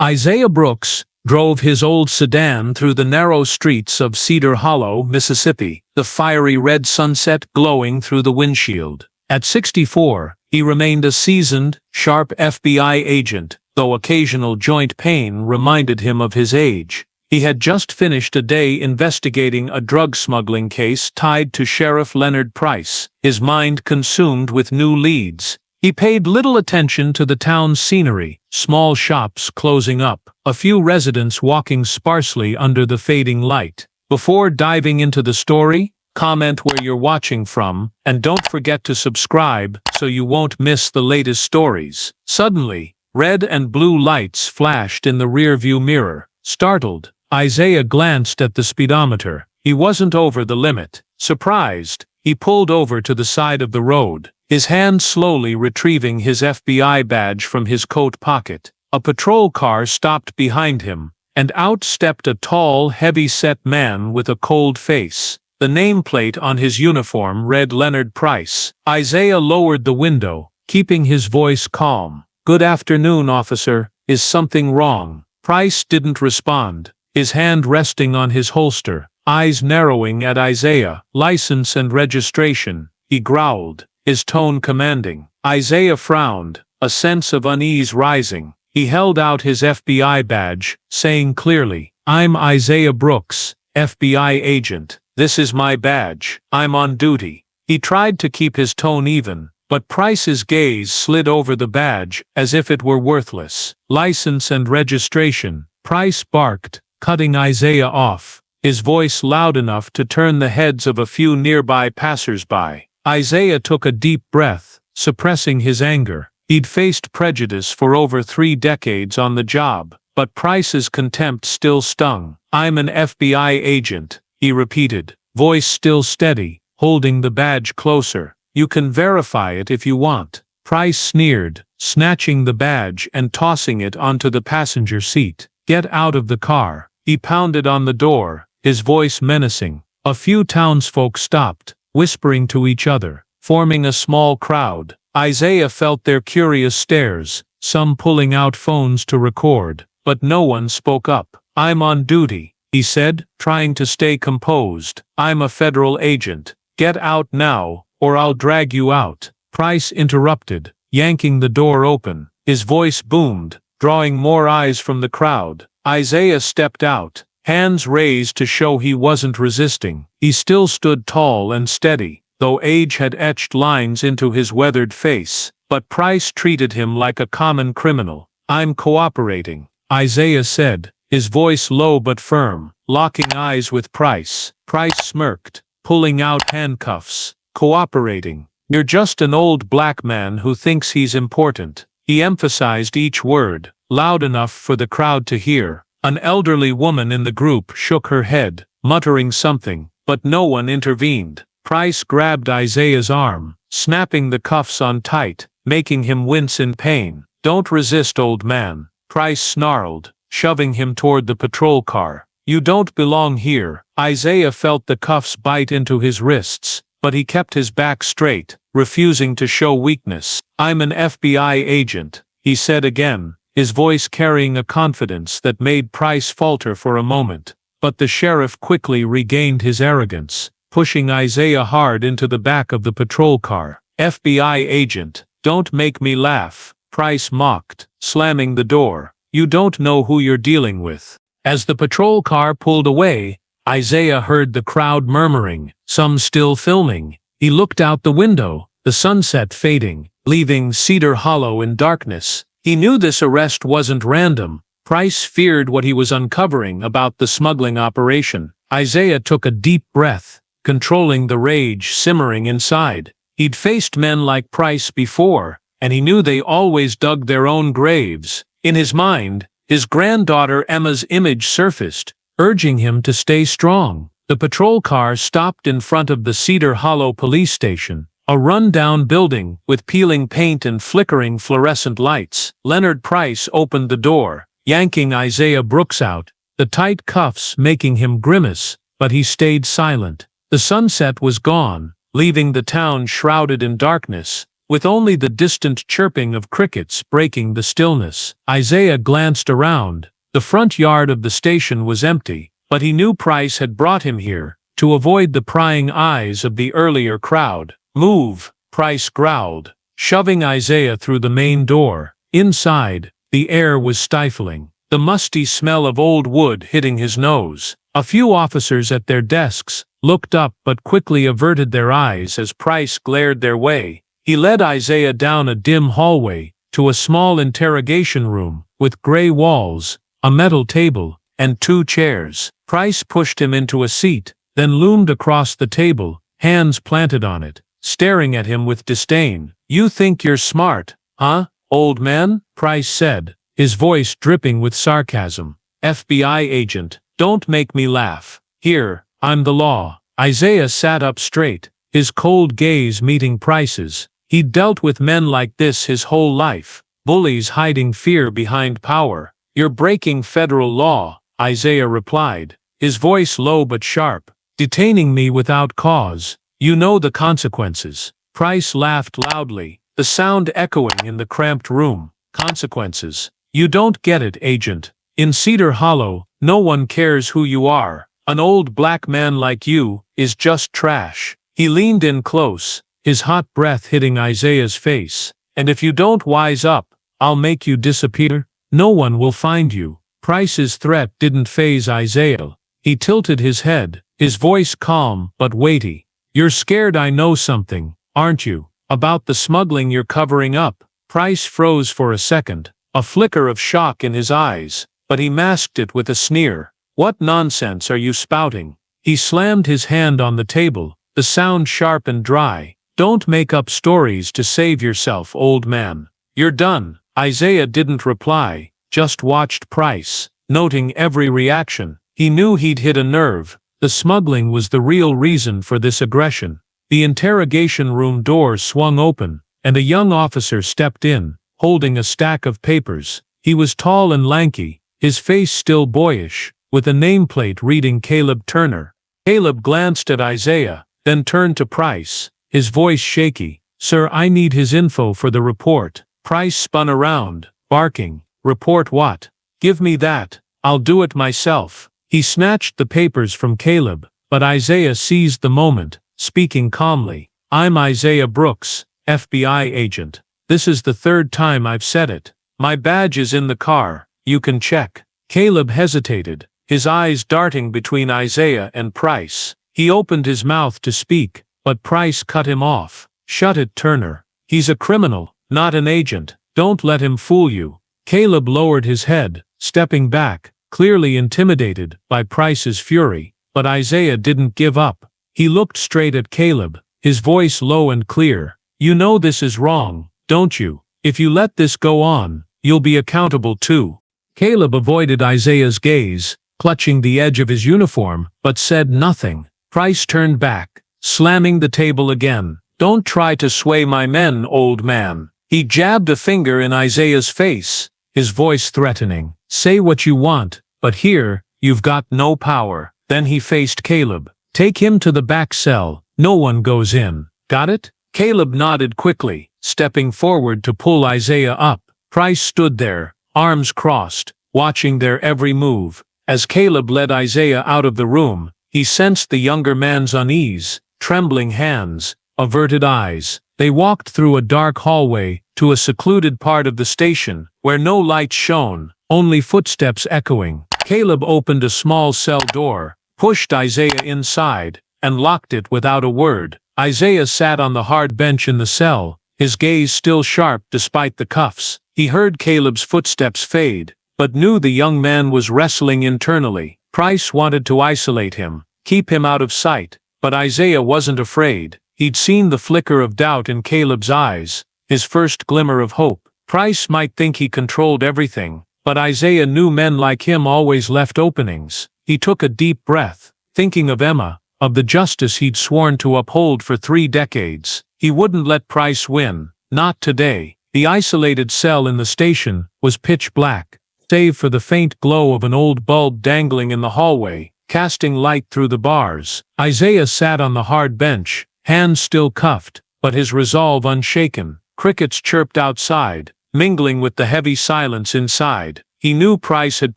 Isaiah Brooks drove his old sedan through the narrow streets of Cedar Hollow, Mississippi, the fiery red sunset glowing through the windshield. At 64, he remained a seasoned, sharp FBI agent, though occasional joint pain reminded him of his age. He had just finished a day investigating a drug smuggling case tied to Sheriff Leonard Price, his mind consumed with new leads. He paid little attention to the town's scenery, small shops closing up, a few residents walking sparsely under the fading light. Before diving into the story, comment where you're watching from, and don't forget to subscribe so you won't miss the latest stories. Suddenly, red and blue lights flashed in the rearview mirror. Startled, Isaiah glanced at the speedometer. He wasn't over the limit. Surprised, he pulled over to the side of the road, his hand slowly retrieving his FBI badge from his coat pocket. A patrol car stopped behind him, and out stepped a tall, heavy-set man with a cold face. The nameplate on his uniform read Leonard Price. Isaiah lowered the window, keeping his voice calm. "Good afternoon, officer. Is something wrong?" Price didn't respond, his hand resting on his holster, eyes narrowing at Isaiah. "License and registration," he growled, his tone commanding. Isaiah frowned, a sense of unease rising. He held out his FBI badge, saying clearly, "I'm Isaiah Brooks, FBI agent. This is my badge. I'm on duty." He tried to keep his tone even, but Price's gaze slid over the badge as if it were worthless. "License and registration," Price barked, cutting Isaiah off, his voice loud enough to turn the heads of a few nearby passers-by. Isaiah took a deep breath, suppressing his anger. He'd faced prejudice for over 3 decades on the job, but Price's contempt still stung. "I'm an FBI agent," he repeated, voice still steady, holding the badge closer. "You can verify it if you want." Price sneered, snatching the badge and tossing it onto the passenger seat. "Get out of the car." He pounded on the door, his voice menacing. A few townsfolk stopped, whispering to each other, forming a small crowd. Isaiah felt their curious stares, some pulling out phones to record, but no one spoke up. "I'm on duty," he said, trying to stay composed. "I'm a federal agent. Get out now, or I'll drag you out." Price interrupted, yanking the door open. His voice boomed, drawing more eyes from the crowd. Isaiah stepped out, hands raised to show he wasn't resisting. He still stood tall and steady, though age had etched lines into his weathered face. But Price treated him like a common criminal. "I'm cooperating," Isaiah said, his voice low but firm, locking eyes with Price. Price smirked, pulling out handcuffs. "Cooperating? You're just an old black man who thinks he's important." He emphasized each word, loud enough for the crowd to hear. An elderly woman in the group shook her head, muttering something, but no one intervened. Price grabbed Isaiah's arm, snapping the cuffs on tight, making him wince in pain. "Don't resist, old man," Price snarled, shoving him toward the patrol car. "You don't belong here." Isaiah felt the cuffs bite into his wrists, but he kept his back straight, refusing to show weakness. "I'm an FBI agent," he said again, his voice carrying a confidence that made Price falter for a moment. But the sheriff quickly regained his arrogance, pushing Isaiah hard into the back of the patrol car. "FBI agent, don't make me laugh," Price mocked, slamming the door. "You don't know who you're dealing with." As the patrol car pulled away, Isaiah heard the crowd murmuring, some still filming. He looked out the window, the sunset fading, leaving Cedar Hollow in darkness. He knew this arrest wasn't random. Price feared what he was uncovering about the smuggling operation. Isaiah took a deep breath, controlling the rage simmering inside. He'd faced men like Price before, and he knew they always dug their own graves. In his mind, his granddaughter Emma's image surfaced, urging him to stay strong. The patrol car stopped in front of the Cedar Hollow police station, a run-down building with peeling paint and flickering fluorescent lights. Leonard Price opened the door, yanking Isaiah Brooks out, the tight cuffs making him grimace, but he stayed silent. The sunset was gone, leaving the town shrouded in darkness, with only the distant chirping of crickets breaking the stillness. Isaiah glanced around. The front yard of the station was empty, but he knew Price had brought him here to avoid the prying eyes of the earlier crowd. "Move," Price growled, shoving Isaiah through the main door. Inside, the air was stifling, the musty smell of old wood hitting his nose. A few officers at their desks looked up but quickly averted their eyes as Price glared their way. He led Isaiah down a dim hallway to a small interrogation room with gray walls, a metal table, and 2 chairs. Price pushed him into a seat, then loomed across the table, hands planted on it, staring at him with disdain. "You think you're smart, huh, old man?" Price said, his voice dripping with sarcasm. "FBI agent, don't make me laugh. Here, I'm the law." Isaiah sat up straight, his cold gaze meeting Price's. He'd dealt with men like this his whole life, bullies hiding fear behind power. "You're breaking federal law," Isaiah replied, his voice low but sharp. "Detaining me without cause. You know the consequences." Price laughed loudly, the sound echoing in the cramped room. "Consequences? You don't get it, agent. In Cedar Hollow, no one cares who you are. An old black man like you is just trash." He leaned in close, his hot breath hitting Isaiah's face. "And if you don't wise up, I'll make you disappear. No one will find you." Price's threat didn't faze Isaiah. He tilted his head, his voice calm but weighty. "You're scared I know something, aren't you? About the smuggling you're covering up?" Price froze for a second, a flicker of shock in his eyes, but he masked it with a sneer. "What nonsense are you spouting?" He slammed his hand on the table, the sound sharp and dry. "Don't make up stories to save yourself, old man. You're done." Isaiah didn't reply, just watched Price, noting every reaction. He knew he'd hit a nerve. The smuggling was the real reason for this aggression. The interrogation room door swung open, and a young officer stepped in, holding a stack of papers. He was tall and lanky, his face still boyish, with a nameplate reading Caleb Turner. Caleb glanced at Isaiah, then turned to Price, his voice shaky. "Sir, I need his info for the report." Price spun around, barking. "Report what? Give me that. I'll do it myself." He snatched the papers from Caleb, but Isaiah seized the moment, speaking calmly. "I'm Isaiah Brooks, FBI agent. This is the 3rd time I've said it. My badge is in the car, you can check." Caleb hesitated, his eyes darting between Isaiah and Price. He opened his mouth to speak, but Price cut him off. "Shut it, Turner. He's a criminal, not an agent. Don't let him fool you." Caleb lowered his head, stepping back, clearly intimidated by Price's fury, but Isaiah didn't give up. He looked straight at Caleb, his voice low and clear. "You know this is wrong, don't you? If you let this go on, you'll be accountable too." Caleb avoided Isaiah's gaze, clutching the edge of his uniform, but said nothing. Price turned back, slamming the table again. "Don't try to sway my men, old man." He jabbed a finger in Isaiah's face, his voice threatening. "Say what you want, but here, you've got no power." Then he faced Caleb. "Take him to the back cell. No one goes in. Got it?" Caleb nodded quickly, stepping forward to pull Isaiah up. Price stood there, arms crossed, watching their every move. As Caleb led Isaiah out of the room, he sensed the younger man's unease, trembling hands, averted eyes. They walked through a dark hallway to a secluded part of the station, where no lights shone, only footsteps echoing. Caleb opened a small cell door, pushed Isaiah inside, and locked it without a word. Isaiah sat on the hard bench in the cell, his gaze still sharp despite the cuffs. He heard Caleb's footsteps fade, but knew the young man was wrestling internally. Price wanted to isolate him, keep him out of sight, but Isaiah wasn't afraid. He'd seen the flicker of doubt in Caleb's eyes, his first glimmer of hope. Price might think he controlled everything, but Isaiah knew men like him always left openings. He took a deep breath, thinking of Emma, of the justice he'd sworn to uphold for 3 decades. He wouldn't let Price win, not today. The isolated cell in the station was pitch black, save for the faint glow of an old bulb dangling in the hallway, casting light through the bars. Isaiah sat on the hard bench, hands still cuffed, but his resolve unshaken. Crickets chirped outside, mingling with the heavy silence inside. He knew Price had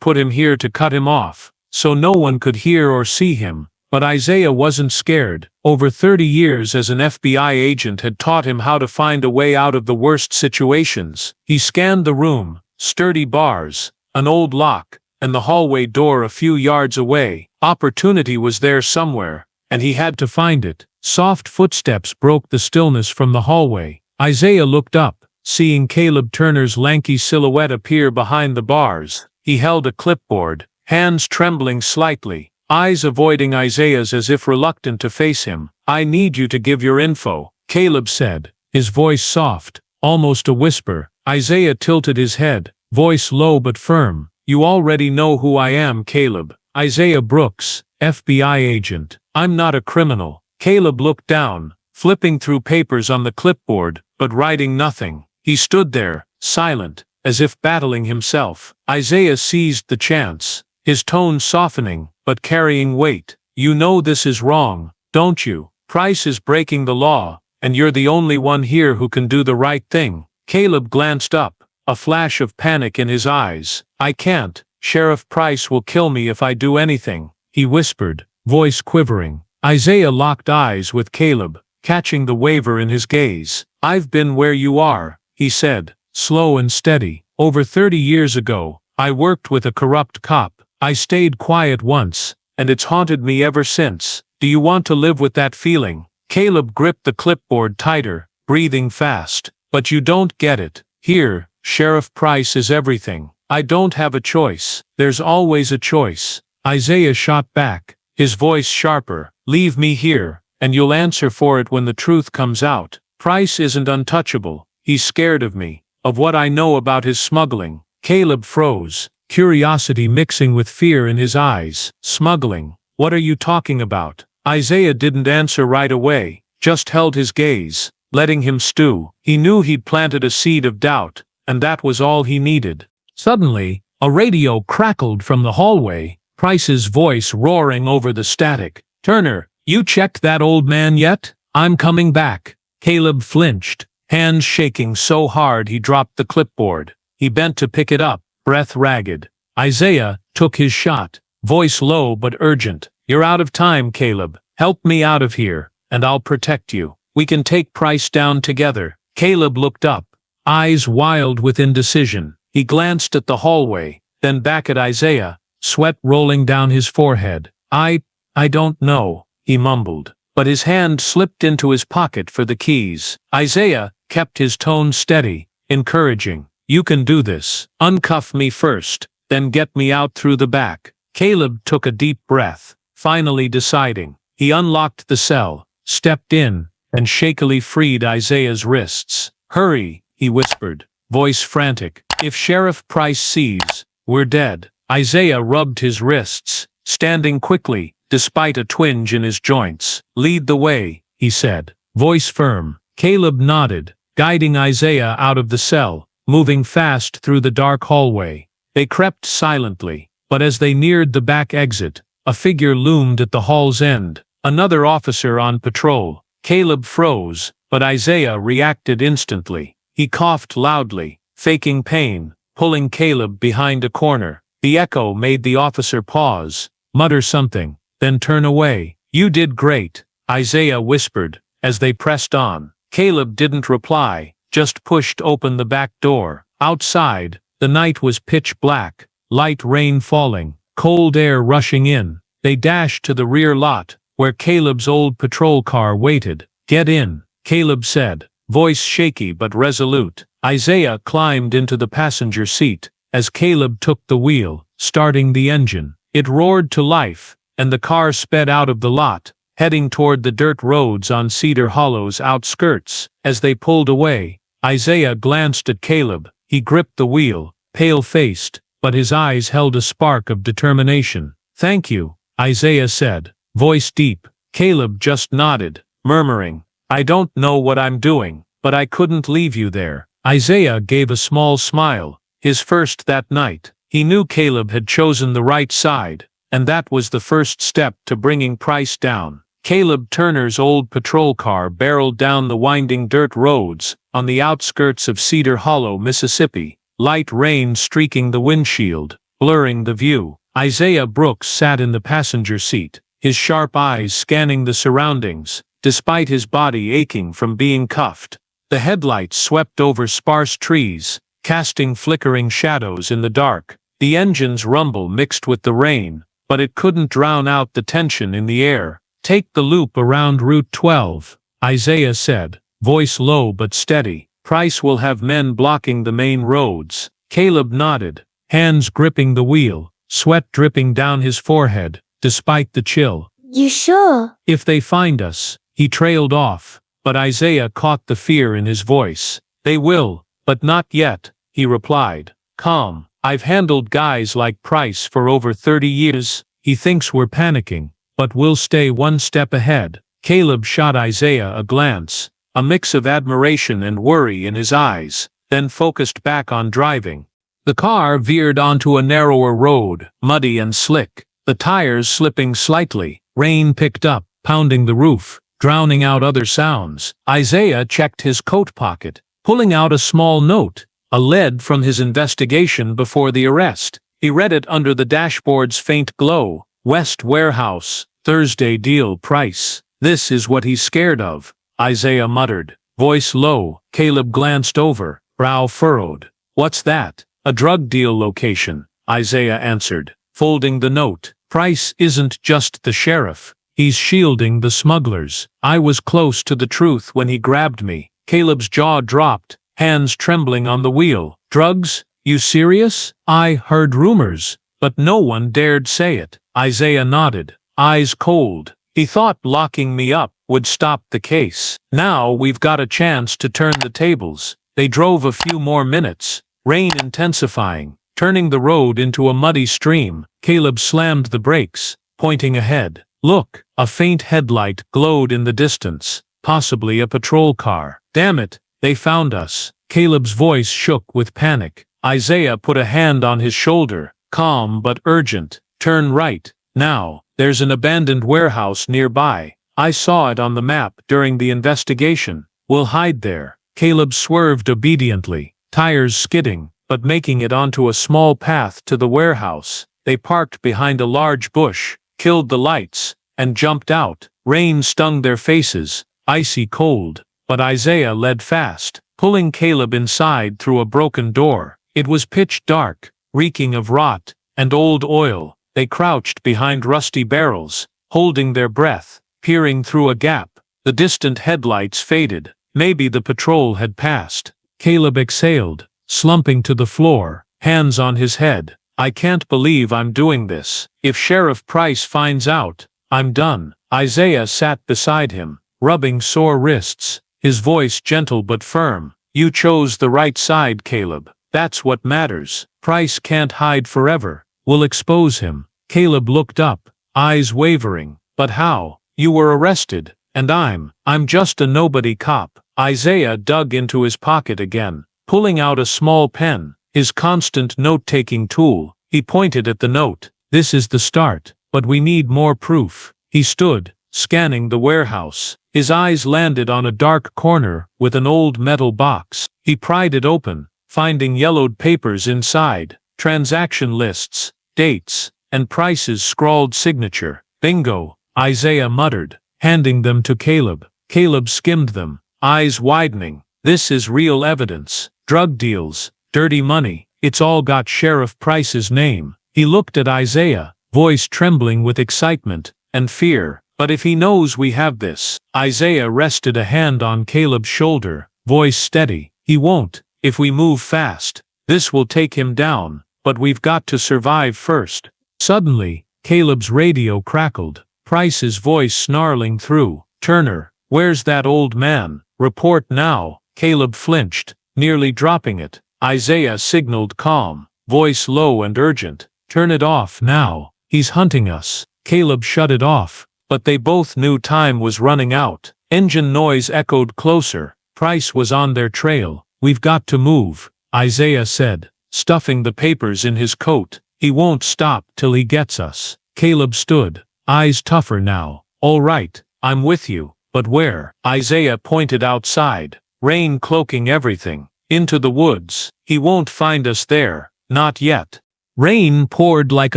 put him here to cut him off, so no one could hear or see him. But Isaiah wasn't scared. Over 30 years as an FBI agent had taught him how to find a way out of the worst situations. He scanned the room, sturdy bars, an old lock, and the hallway door a few yards away. Opportunity was there somewhere, and he had to find it. Soft footsteps broke the stillness from the hallway. Isaiah looked up, seeing Caleb Turner's lanky silhouette appear behind the bars. He held a clipboard, hands trembling slightly, eyes avoiding Isaiah's as if reluctant to face him. "I need you to give your info," Caleb said, his voice soft, almost a whisper. Isaiah tilted his head, voice low but firm. "You already know who I am, Caleb. Isaiah Brooks, FBI agent. I'm not a criminal." Caleb looked down, flipping through papers on the clipboard, but writing nothing. He stood there, silent, as if battling himself. Isaiah seized the chance, his tone softening, but carrying weight. "You know this is wrong, don't you? Price is breaking the law, and you're the only one here who can do the right thing." Caleb glanced up, a flash of panic in his eyes. "I can't. Sheriff Price will kill me if I do anything," he whispered, voice quivering. Isaiah locked eyes with Caleb, catching the waver in his gaze. "I've been where you are," he said, slow and steady. "Over 30 years ago, I worked with a corrupt cop. I stayed quiet once, and it's haunted me ever since. Do you want to live with that feeling?" Caleb gripped the clipboard tighter, breathing fast. "But you don't get it. Here, Sheriff Price is everything. I don't have a choice. There's always a choice." Isaiah shot back, his voice sharper. "Leave me here, and you'll answer for it when the truth comes out. Price isn't untouchable. He's scared of me, of what I know about his smuggling." Caleb froze, curiosity mixing with fear in his eyes. "Smuggling? What are you talking about?" Isaiah didn't answer right away, just held his gaze, letting him stew. He knew he'd planted a seed of doubt, and that was all he needed. Suddenly, a radio crackled from the hallway, Price's voice roaring over the static. "Turner, you checked that old man yet? I'm coming back." Caleb flinched, hands shaking so hard he dropped the clipboard. He bent to pick it up, breath ragged. Isaiah took his shot, voice low but urgent. "You're out of time, Caleb. Help me out of here, and I'll protect you. We can take Price down together." Caleb looked up, eyes wild with indecision. He glanced at the hallway, then back at Isaiah, sweat rolling down his forehead. I don't know," he mumbled, but his hand slipped into his pocket for the keys. Isaiah kept his tone steady, encouraging. "You can do this. Uncuff me first, then get me out through the back." Caleb took a deep breath, finally deciding. He unlocked the cell, stepped in, and shakily freed Isaiah's wrists. "Hurry," he whispered, voice frantic. "If Sheriff Price sees, we're dead." Isaiah rubbed his wrists, standing quickly, despite a twinge in his joints. "Lead the way," he said, voice firm. Caleb nodded, guiding Isaiah out of the cell, moving fast through the dark hallway. They crept silently, but as they neared the back exit, a figure loomed at the hall's end, another officer on patrol. Caleb froze, but Isaiah reacted instantly. He coughed loudly, faking pain, pulling Caleb behind a corner. The echo made the officer pause, mutter something, then turn away. "You did great," Isaiah whispered, as they pressed on. Caleb didn't reply, just pushed open the back door. Outside, the night was pitch black, light rain falling, cold air rushing in. They dashed to the rear lot, where Caleb's old patrol car waited. "Get in," Caleb said, voice shaky but resolute. Isaiah climbed into the passenger seat, as Caleb took the wheel, starting the engine. It roared to life, and the car sped out of the lot, heading toward the dirt roads on Cedar Hollow's outskirts. As they pulled away, Isaiah glanced at Caleb. He gripped the wheel, pale-faced, but his eyes held a spark of determination. "Thank you," Isaiah said, voice deep. Caleb just nodded, murmuring, "I don't know what I'm doing, but I couldn't leave you there." Isaiah gave a small smile, his first that night. He knew Caleb had chosen the right side, and that was the first step to bringing Price down. Caleb Turner's old patrol car barreled down the winding dirt roads on the outskirts of Cedar Hollow, Mississippi, light rain streaking the windshield, blurring the view. Isaiah Brooks sat in the passenger seat, his sharp eyes scanning the surroundings, despite his body aching from being cuffed. The headlights swept over sparse trees, casting flickering shadows in the dark. The engine's rumble mixed with the rain, but it couldn't drown out the tension in the air. "Take the loop around Route 12, Isaiah said, voice low but steady. "Price will have men blocking the main roads." Caleb nodded, hands gripping the wheel, sweat dripping down his forehead, despite the chill. "You sure?" "If they find us," he trailed off, but Isaiah caught the fear in his voice. "They will, but not yet," he replied, calm. "I've handled guys like Price for over 30 years. He thinks we're panicking, but we'll stay one step ahead." Caleb shot Isaiah a glance, a mix of admiration and worry in his eyes, then focused back on driving. The car veered onto a narrower road, muddy and slick, the tires slipping slightly. Rain picked up, pounding the roof, drowning out other sounds. Isaiah checked his coat pocket, pulling out a small note, a lead from his investigation before the arrest. He read it under the dashboard's faint glow. "West Warehouse, Thursday deal price." "This is what he's scared of," Isaiah muttered, voice low. Caleb glanced over, brow furrowed. "What's that?" "A drug deal location," Isaiah answered, folding the note. "Price isn't just the sheriff. He's shielding the smugglers. I was close to the truth when he grabbed me." Caleb's jaw dropped, hands trembling on the wheel. "Drugs? You serious?" "I heard rumors, but no one dared say it." Isaiah nodded, eyes cold. "He thought locking me up would stop the case. Now we've got a chance to turn the tables." They drove a few more minutes, rain intensifying, turning the road into a muddy stream. Caleb slammed the brakes, pointing ahead. "Look!" A faint headlight glowed in the distance, possibly a patrol car. "Damn it, they found us." Caleb's voice shook with panic. Isaiah put a hand on his shoulder, calm but urgent. "Turn right, now. There's an abandoned warehouse nearby. I saw it on the map during the investigation. We'll hide there." Caleb swerved obediently, tires skidding, but making it onto a small path to the warehouse. They parked behind a large bush, killed the lights, and jumped out. Rain stung their faces, icy cold, but Isaiah led fast, pulling Caleb inside through a broken door. It was pitch dark, reeking of rot and old oil. They crouched behind rusty barrels, holding their breath, peering through a gap. The distant headlights faded. Maybe the patrol had passed. Caleb exhaled, slumping to the floor, hands on his head. "I can't believe I'm doing this. If Sheriff Price finds out, I'm done." Isaiah sat beside him, rubbing sore wrists, his voice gentle but firm. "You chose the right side, Caleb. That's what matters. Price can't hide forever. We'll expose him." Caleb looked up, eyes wavering. "But how? You were arrested, and I'm just a nobody cop." Isaiah dug into his pocket again, pulling out a small pen, his constant note-taking tool. He pointed at the note. "This is the start, but we need more proof." He stood, scanning the warehouse. His eyes landed on a dark corner with an old metal box. He pried it open, finding yellowed papers inside, transaction lists, dates, and Price's scrawled signature. "Bingo," Isaiah muttered, handing them to Caleb. Caleb skimmed them, eyes widening. "This is real evidence. Drug deals, dirty money. It's all got Sheriff Price's name." He looked at Isaiah, voice trembling with excitement and fear. "But if he knows we have this?" Isaiah rested a hand on Caleb's shoulder, voice steady. "He won't, if we move fast. This will take him down, but we've got to survive first." Suddenly, Caleb's radio crackled, Price's voice snarling through. "Turner, where's that old man? Report now." Caleb flinched, nearly dropping it. Isaiah signaled calm, voice low and urgent. "Turn it off now. He's hunting us." Caleb shut it off, but they both knew time was running out. Engine noise echoed closer. Price was on their trail. "We've got to move," Isaiah said, stuffing the papers in his coat. "He won't stop till he gets us." Caleb stood, eyes tougher now. "All right, I'm with you, but where? Isaiah pointed outside, rain cloaking everything. Into the woods. He won't find us there, not yet. Rain poured like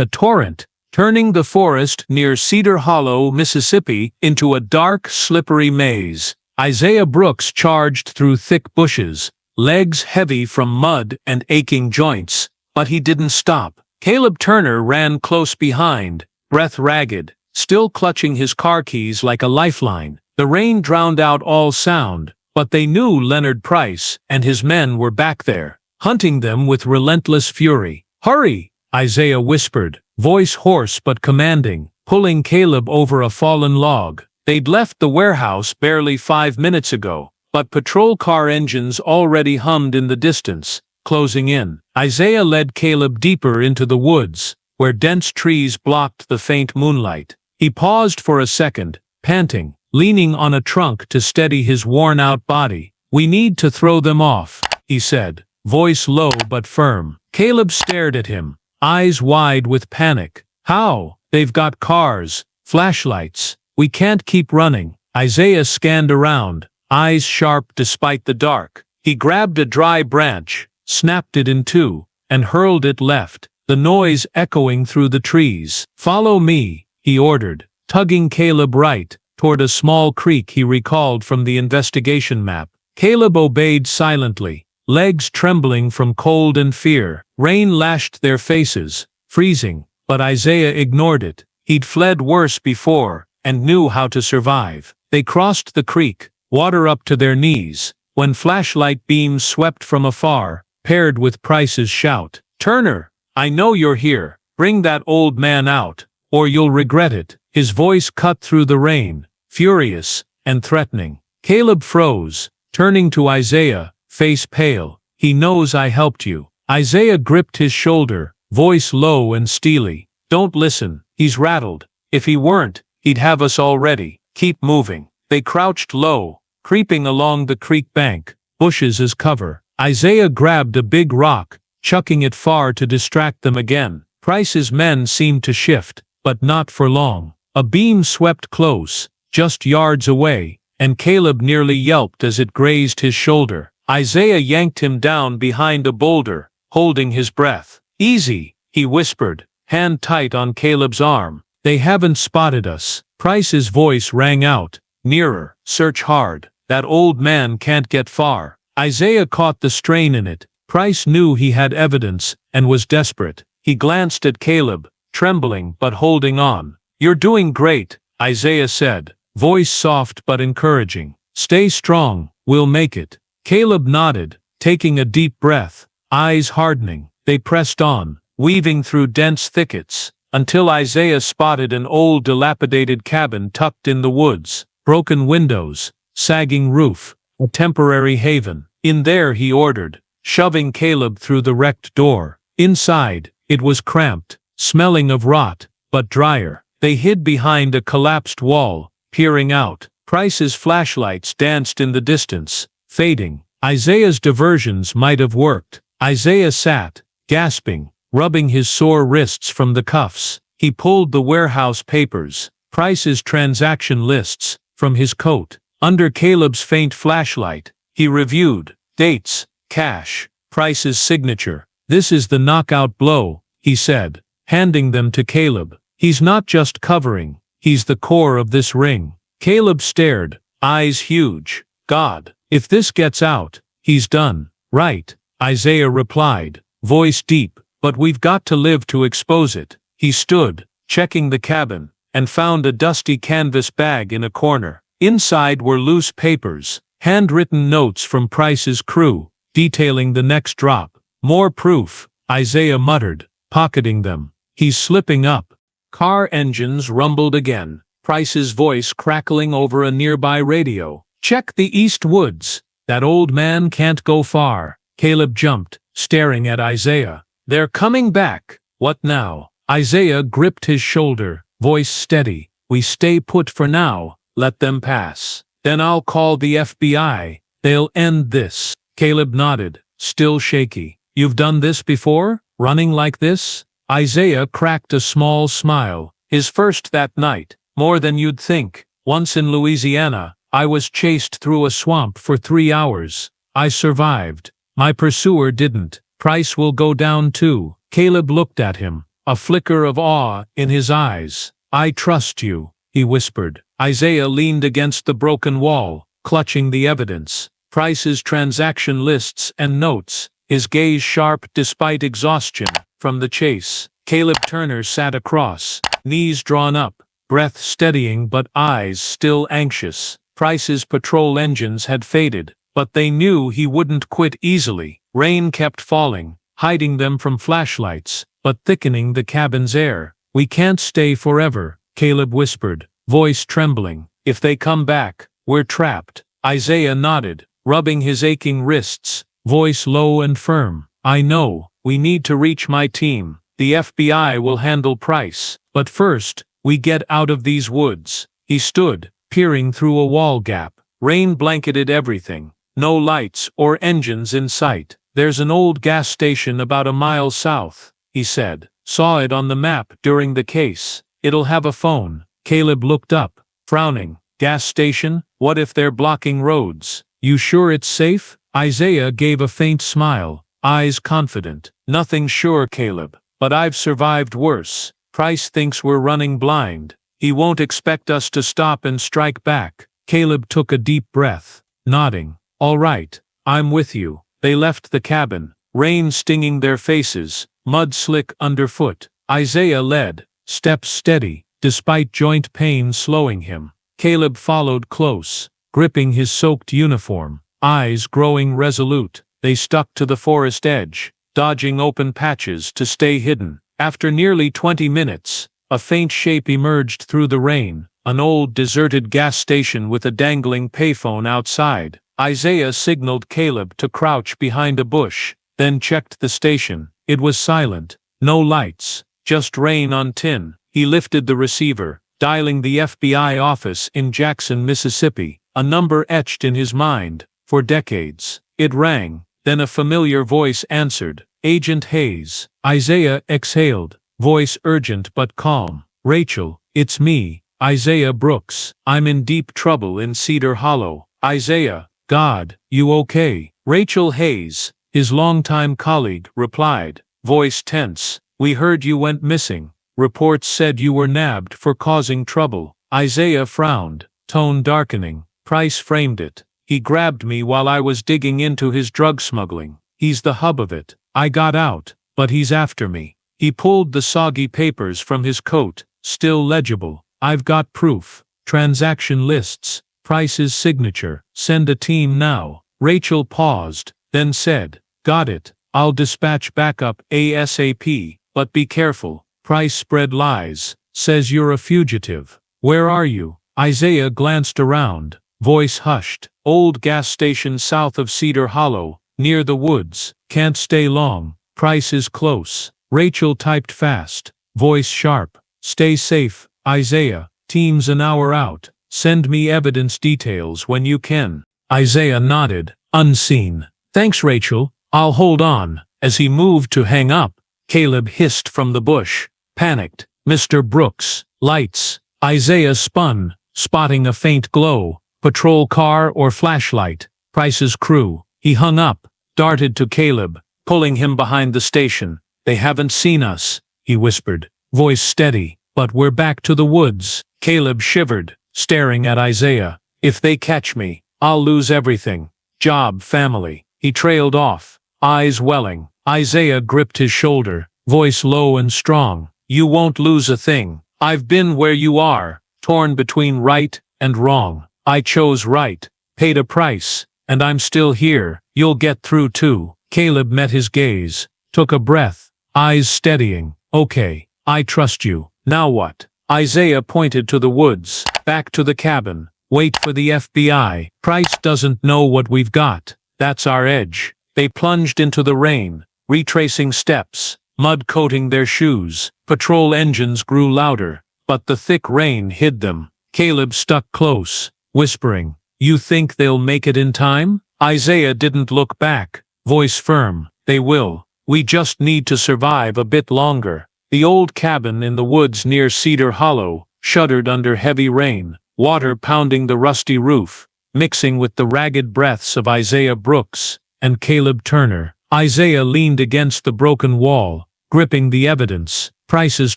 a torrent, turning the forest near Cedar Hollow, Mississippi, into a dark, slippery maze. Isaiah Brooks charged through thick bushes, legs heavy from mud and aching joints, but he didn't stop. Caleb Turner ran close behind, breath ragged, still clutching his car keys like a lifeline. The rain drowned out all sound, but they knew Leonard Price and his men were back there, hunting them with relentless fury. "Hurry!" Isaiah whispered, voice hoarse but commanding, pulling Caleb over a fallen log. They'd left the warehouse barely 5 minutes ago, but patrol car engines already hummed in the distance, closing in. Isaiah led Caleb deeper into the woods, where dense trees blocked the faint moonlight. He paused for a second, panting, leaning on a trunk to steady his worn-out body. "We need to throw them off," he said, voice low but firm. Caleb stared at him, eyes wide with panic. "How? They've got cars, flashlights. We can't keep running." Isaiah scanned around, eyes sharp despite the dark. He grabbed a dry branch, snapped it in two, and hurled it left, the noise echoing through the trees. "Follow me," he ordered, tugging Caleb right, toward a small creek he recalled from the investigation map. Caleb obeyed silently, legs trembling from cold and fear. Rain lashed their faces, freezing, but Isaiah ignored it. He'd fled worse before, and knew how to survive. They crossed the creek, water up to their knees, when flashlight beams swept from afar, paired with Price's shout. "Turner, I know you're here. Bring that old man out, or you'll regret it." His voice cut through the rain, furious and threatening. Caleb froze, turning to Isaiah, face pale. "He knows I helped you." Isaiah gripped his shoulder, voice low and steely. "Don't listen, he's rattled. If he weren't, he'd have us already. Keep moving." They crouched low, creeping along the creek bank, bushes as cover. Isaiah grabbed a big rock, chucking it far to distract them again. Price's men seemed to shift, but not for long. A beam swept close, just yards away, and Caleb nearly yelped as it grazed his shoulder. Isaiah yanked him down behind a boulder, holding his breath. "Easy," he whispered, hand tight on Caleb's arm. "They haven't spotted us." Price's voice rang out, "Nearer, search hard. That old man can't get far." Isaiah caught the strain in it. Price knew he had evidence, and was desperate. He glanced at Caleb, trembling but holding on. "You're doing great," Isaiah said, voice soft but encouraging. "Stay strong, we'll make it." Caleb nodded, taking a deep breath, eyes hardening. They pressed on, weaving through dense thickets, until Isaiah spotted an old dilapidated cabin tucked in the woods. Broken windows, sagging roof, a temporary haven. "In there," he ordered, shoving Caleb through the wrecked door. Inside, it was cramped, smelling of rot, but drier. They hid behind a collapsed wall, peering out. Price's flashlights danced in the distance, fading. Isaiah's diversions might have worked. Isaiah sat, gasping, rubbing his sore wrists from the cuffs. He pulled the warehouse papers, Price's transaction lists, from his coat. Under Caleb's faint flashlight, he reviewed dates, cash, Price's signature. "This is the knockout blow," he said, handing them to Caleb. "He's not just covering, he's the core of this ring." Caleb stared, eyes huge. "God, if this gets out, he's done." "Right," Isaiah replied, voice deep, "but we've got to live to expose it." He stood, checking the cabin, and found a dusty canvas bag in a corner. Inside were loose papers, handwritten notes from Price's crew, detailing the next drop. "More proof," Isaiah muttered, pocketing them. "He's slipping up." Car engines rumbled again, Price's voice crackling over a nearby radio. "Check the east woods. That old man can't go far." Caleb jumped, staring at Isaiah. "They're coming back." "What now?" Isaiah gripped his shoulder, voice steady. "We stay put for now, let them pass. Then I'll call the FBI. They'll end this." Caleb nodded, still shaky. "You've done this before? Running like this?" Isaiah cracked a small smile. "His first that night. More than you'd think." Once in Louisiana, I was chased through a swamp for 3 hours. I survived. My pursuer didn't. Price will go down too." Caleb looked at him, a flicker of awe in his eyes. "I trust you," he whispered. Isaiah leaned against the broken wall, clutching the evidence. Price's transaction lists and notes, his gaze sharp despite exhaustion from the chase. Caleb Turner sat across, knees drawn up, breath steadying but eyes still anxious. Price's patrol engines had faded, but they knew he wouldn't quit easily. Rain kept falling, hiding them from flashlights, but thickening the cabin's air. "We can't stay forever," Caleb whispered, voice trembling. "If they come back, we're trapped." Isaiah nodded, rubbing his aching wrists, voice low and firm. "I know. We need to reach my team. The FBI will handle Price. But first, we get out of these woods." He stood, peering through a wall gap. Rain blanketed everything. No lights or engines in sight. "There's an old gas station about a mile south," he said. "Saw it on the map during the case. It'll have a phone." Caleb looked up, frowning. "Gas station? What if they're blocking roads? You sure it's safe?" Isaiah gave a faint smile, eyes confident. "Nothing sure, Caleb, but I've survived worse. Price thinks we're running blind. He won't expect us to stop and strike back." Caleb took a deep breath, nodding. "All right, I'm with you." They left the cabin, rain stinging their faces, mud slick underfoot. Isaiah led, steps steady, despite joint pain slowing him. Caleb followed close, gripping his soaked uniform, eyes growing resolute. They stuck to the forest edge, dodging open patches to stay hidden. After nearly 20 minutes, a faint shape emerged through the rain, an old deserted gas station with a dangling payphone outside. Isaiah signaled Caleb to crouch behind a bush, then checked the station. It was silent, no lights, just rain on tin. He lifted the receiver, dialing the FBI office in Jackson, Mississippi, a number etched in his mind for decades. It rang, then a familiar voice answered. "Agent Hayes." Isaiah exhaled, voice urgent but calm. "Rachel, it's me, Isaiah Brooks. I'm in deep trouble in Cedar Hollow." "Isaiah, God, you okay?" Rachel Hayes, his longtime colleague, replied, voice tense. "We heard you went missing. Reports said you were nabbed for causing trouble." Isaiah frowned, tone darkening. "Price framed it. He grabbed me while I was digging into his drug smuggling. He's the hub of it. I got out, but he's after me." He pulled the soggy papers from his coat, still legible. "I've got proof. Transaction lists. Price's signature. Send a team now." Rachel paused, then said, "Got it. I'll dispatch backup ASAP, but be careful. Price spread lies. Says you're a fugitive. Where are you?" Isaiah glanced around, voice hushed. "Old gas station south of Cedar Hollow, near the woods. Can't stay long. Price is close." Rachel typed fast, voice sharp. "Stay safe, Isaiah. Team's an hour out. Send me evidence details when you can." Isaiah nodded, unseen. "Thanks, Rachel. I'll hold on." As he moved to hang up, Caleb hissed from the bush, panicked. "Mr. Brooks, lights." Isaiah spun, spotting a faint glow. Patrol car or flashlight. Price's crew. He hung up, darted to Caleb, pulling him behind the station. "They haven't seen us," he whispered, voice steady. "But we're back to the woods." Caleb shivered, staring at Isaiah. "If they catch me, I'll lose everything. Job, family." He trailed off, eyes welling. Isaiah gripped his shoulder, voice low and strong. "You won't lose a thing. I've been where you are, torn between right and wrong. I chose right, paid a price, and I'm still here. You'll get through too." Caleb met his gaze, took a breath, eyes steadying. "Okay, I trust you. Now what?" Isaiah pointed to the woods, back to the cabin. "Wait for the FBI. Price doesn't know what we've got. That's our edge." They plunged into the rain, retracing steps, mud coating their shoes. Patrol engines grew louder, but the thick rain hid them. Caleb stuck close, whispering, "You think they'll make it in time?" Isaiah didn't look back, voice firm. "They will. We just need to survive a bit longer." The old cabin in the woods near Cedar Hollow shuddered under heavy rain, water pounding the rusty roof, mixing with the ragged breaths of Isaiah Brooks and Caleb Turner. Isaiah leaned against the broken wall, gripping the evidence, Price's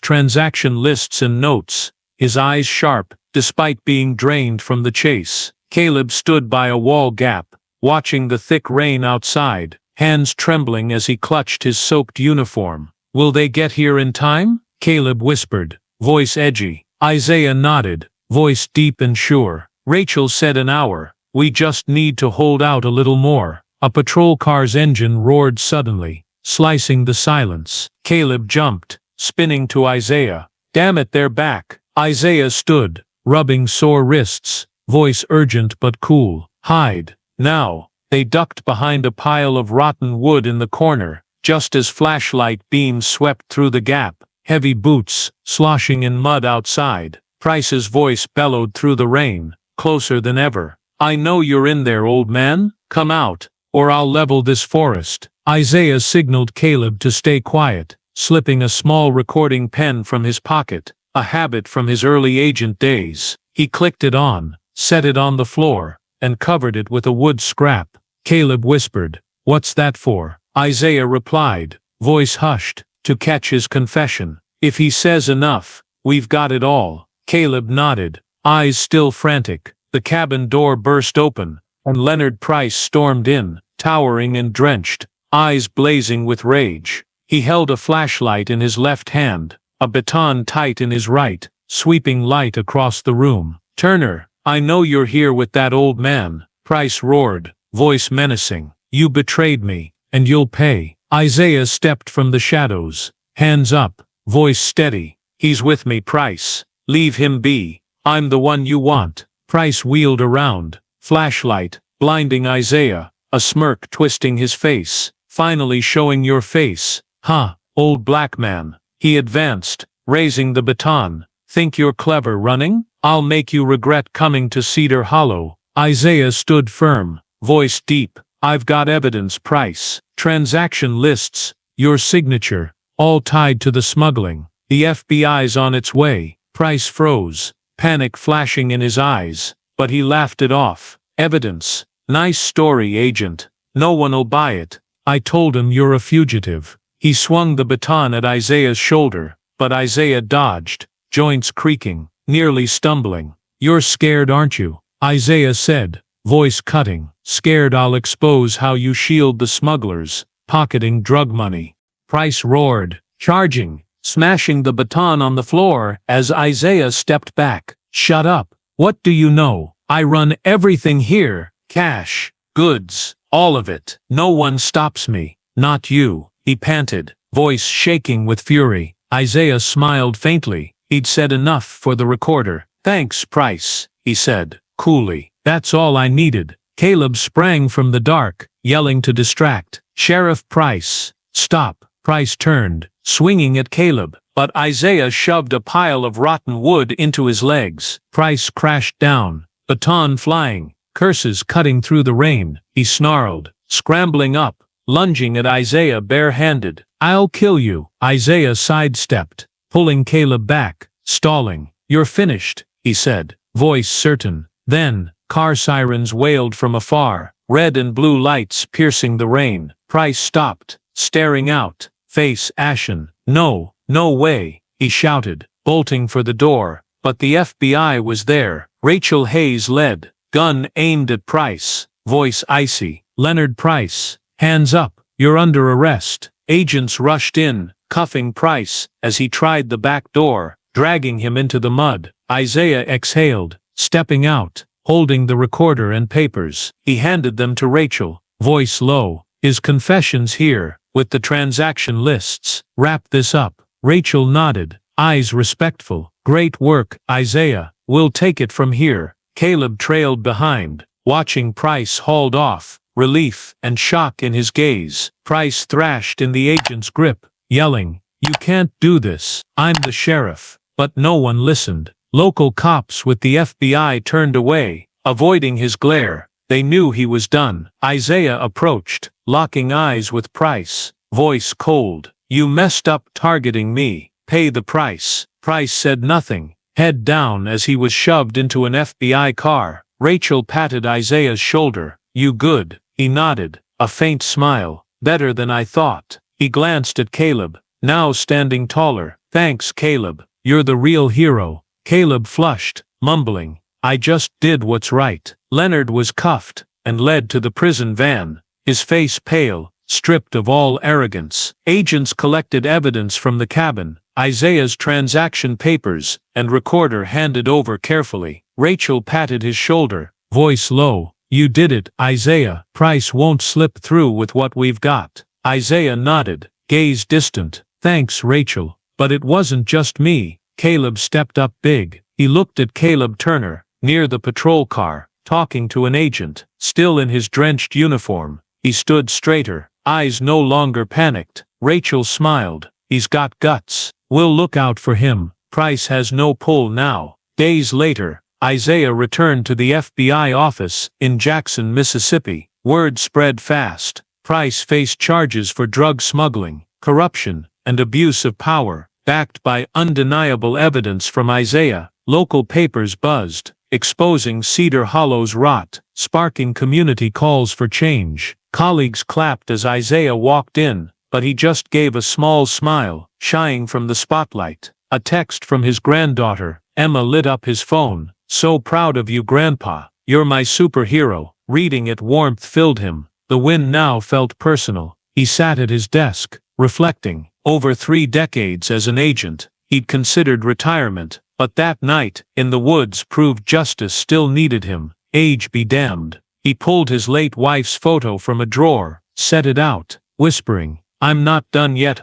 transaction lists and notes, his eyes sharp, despite being drained from the chase. Caleb stood by a wall gap, watching the thick rain outside, hands trembling as he clutched his soaked uniform. "Will they get here in time?" Caleb whispered, voice edgy. Isaiah nodded, voice deep and sure. Rachel said an hour. "We just need to hold out a little more." A patrol car's engine roared suddenly, slicing the silence. Caleb jumped, spinning to Isaiah. "Damn it, they're back." Isaiah stood, rubbing sore wrists, voice urgent but cool. "Hide, now." They ducked behind a pile of rotten wood in the corner, just as flashlight beams swept through the gap, heavy boots, sloshing in mud outside. Price's voice bellowed through the rain, closer than ever. "I know you're in there, old man. Come out, or I'll level this forest." Isaiah signaled Caleb to stay quiet, slipping a small recording pen from his pocket, a habit from his early agent days. He clicked it on, set it on the floor, and covered it with a wood scrap. Caleb whispered, "What's that for?" Isaiah replied, voice hushed, "To catch his confession. If he says enough, we've got it all." Caleb nodded, eyes still frantic. The cabin door burst open, and Leonard Price stormed in, towering and drenched, eyes blazing with rage. He held a flashlight in his left hand, a baton tight in his right, sweeping light across the room. "Turner, I know you're here with that old man," Price roared, voice menacing. "You betrayed me, and you'll pay." Isaiah stepped from the shadows, hands up, voice steady. "He's with me, Price. Leave him be. I'm the one you want." Price wheeled around, flashlight, blinding Isaiah, a smirk twisting his face. "Finally showing your face, huh, old black man?" He advanced, raising the baton. "Think you're clever running? I'll make you regret coming to Cedar Hollow." Isaiah stood firm, voice deep. "I've got evidence, Price. Transaction lists, your signature, all tied to the smuggling. The FBI's on its way." Price froze, panic flashing in his eyes, but he laughed it off. "Evidence? Nice story, agent. No one'll buy it. I told him you're a fugitive." He swung the baton at Isaiah's shoulder, but Isaiah dodged, joints creaking, nearly stumbling. "You're scared, aren't you?" Isaiah said, voice cutting. "Scared I'll expose how you shield the smugglers, pocketing drug money." Price roared, charging, smashing the baton on the floor as Isaiah stepped back. "Shut up. What do you know? I run everything here. Cash, goods, all of it. No one stops me. Not you." He panted, voice shaking with fury. Isaiah smiled faintly. He'd said enough for the recorder. "Thanks, Price," he said, coolly. "That's all I needed." Caleb sprang from the dark, yelling to distract. "Sheriff Price, stop." Price turned, swinging at Caleb, but Isaiah shoved a pile of rotten wood into his legs. Price crashed down, baton flying, curses cutting through the rain. He snarled, scrambling up, lunging at Isaiah bare-handed. "I'll kill you." Isaiah sidestepped, pulling Caleb back, stalling. "You're finished," he said, voice certain. Then, car sirens wailed from afar, red and blue lights piercing the rain. Price stopped, staring out, face ashen. "No, no way," he shouted, bolting for the door, but the FBI was there. Rachel Hayes led, gun aimed at Price, voice icy. "Leonard Price, hands up, you're under arrest." Agents rushed in, cuffing Price as he tried the back door, dragging him into the mud. Isaiah exhaled, stepping out, holding the recorder and papers. He handed them to Rachel, voice low. "His confession's here, with the transaction lists. Wrap this up." Rachel nodded, eyes respectful. "Great work, Isaiah. We'll take it from here." Caleb trailed behind, watching Price hauled off, relief and shock in his gaze. Price thrashed in the agent's grip, yelling, "You can't do this. I'm the sheriff." But no one listened. Local cops with the FBI turned away, avoiding his glare. They knew he was done. Isaiah approached, locking eyes with Price, voice cold. "You messed up targeting me. Pay the price." Price said nothing, head down as he was shoved into an FBI car. Rachel patted Isaiah's shoulder. "You good?" He nodded, a faint smile. "Better than I thought." He glanced at Caleb, now standing taller. "Thanks, Caleb. You're the real hero." Caleb flushed, mumbling, "I just did what's right." Leonard was cuffed and led to the prison van, his face pale, stripped of all arrogance. Agents collected evidence from the cabin, Isaiah's transaction papers and recorder handed over carefully. Rachel patted his shoulder, voice low. "You did it, Isaiah. Price won't slip through with what we've got." Isaiah nodded, gaze distant. "Thanks, Rachel. But it wasn't just me." Caleb stepped up big. He looked at Caleb Turner, near the patrol car, talking to an agent. Still in his drenched uniform, he stood straighter, eyes no longer panicked. Rachel smiled. "He's got guts. We'll look out for him. Price has no pull now." Days later, Isaiah returned to the FBI office in Jackson, Mississippi. Word spread fast. Price faced charges for drug smuggling, corruption, and abuse of power. Backed by undeniable evidence from Isaiah, local papers buzzed, exposing Cedar Hollow's rot, sparking community calls for change. Colleagues clapped as Isaiah walked in, but he just gave a small smile, shying from the spotlight. A text from his granddaughter, Emma, lit up his phone. "So proud of you, Grandpa. You're my superhero." Reading it, warmth filled him. The win now felt personal. He sat at his desk, reflecting. Over 3 decades as an agent, he'd considered retirement, but that night, in the woods, proved justice still needed him. Age be damned. He pulled his late wife's photo from a drawer, set it out, whispering, "I'm not done yet,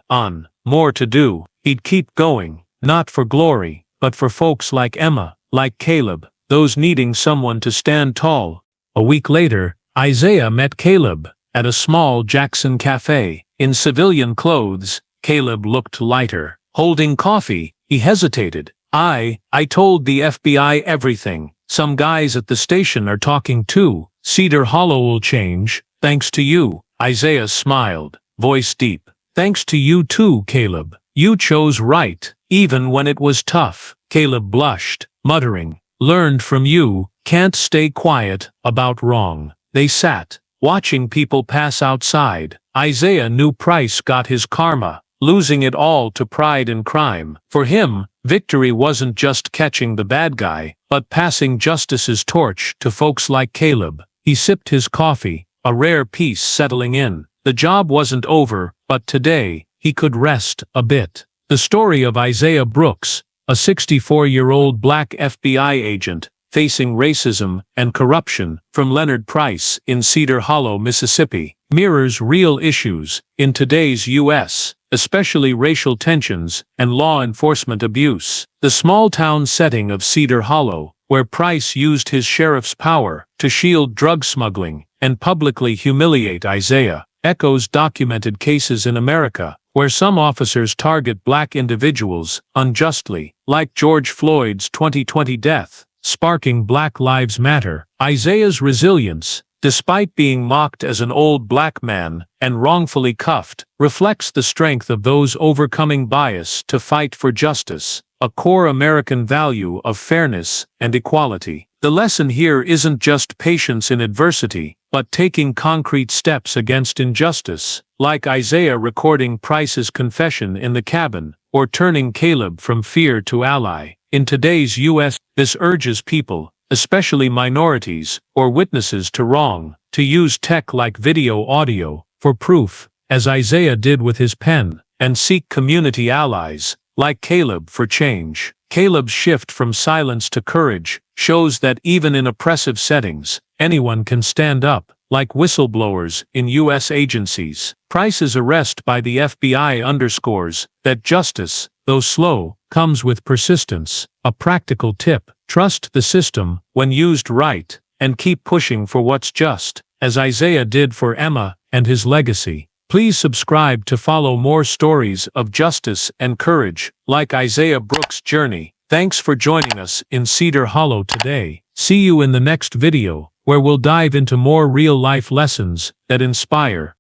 more to do." He'd keep going, not for glory, but for folks like Emma, like Caleb, those needing someone to stand tall. A week later, Isaiah met Caleb at a small Jackson cafe. In civilian clothes, Caleb looked lighter. Holding coffee, he hesitated. I told the FBI everything. Some guys at the station are talking too. Cedar Hollow will change, thanks to you." Isaiah smiled, voice deep. "Thanks to you too, Caleb. You chose right, even when it was tough." Caleb blushed, muttering, "Learned from you, can't stay quiet about wrong." They sat, watching people pass outside. Isaiah knew Price got his karma, losing it all to pride and crime. For him, victory wasn't just catching the bad guy, but passing justice's torch to folks like Caleb. He sipped his coffee, a rare peace settling in. The job wasn't over, but today, he could rest a bit. The story of Isaiah Brooks, a 64-year-old black FBI agent, facing racism and corruption from Leonard Price in Cedar Hollow, Mississippi, mirrors real issues in today's U.S., especially racial tensions and law enforcement abuse. The small-town setting of Cedar Hollow, where Price used his sheriff's power to shield drug smuggling and publicly humiliate Isaiah, echoes documented cases in America, where some officers target black individuals unjustly, like George Floyd's 2020 death, sparking Black Lives Matter. Isaiah's resilience, despite being mocked as an old black man and wrongfully cuffed, reflects the strength of those overcoming bias to fight for justice, a core American value of fairness and equality. The lesson here isn't just patience in adversity, but taking concrete steps against injustice, like Isaiah recording Price's confession in the cabin, or turning Caleb from fear to ally. In today's U.S., this urges people, especially minorities or witnesses to wrong, to use tech like video audio for proof, as Isaiah did with his pen, and seek community allies, like Caleb, for change. Caleb's shift from silence to courage shows that even in oppressive settings, anyone can stand up, like whistleblowers in U.S. agencies. Price's arrest by the FBI underscores that justice, though slow, comes with persistence. A practical tip: trust the system when used right, and keep pushing for what's just, as Isaiah did for Emma and his legacy. Please subscribe to follow more stories of justice and courage, like Isaiah Brooks' journey. Thanks for joining us in Cedar Hollow today. See you in the next video, where we'll dive into more real-life lessons that inspire.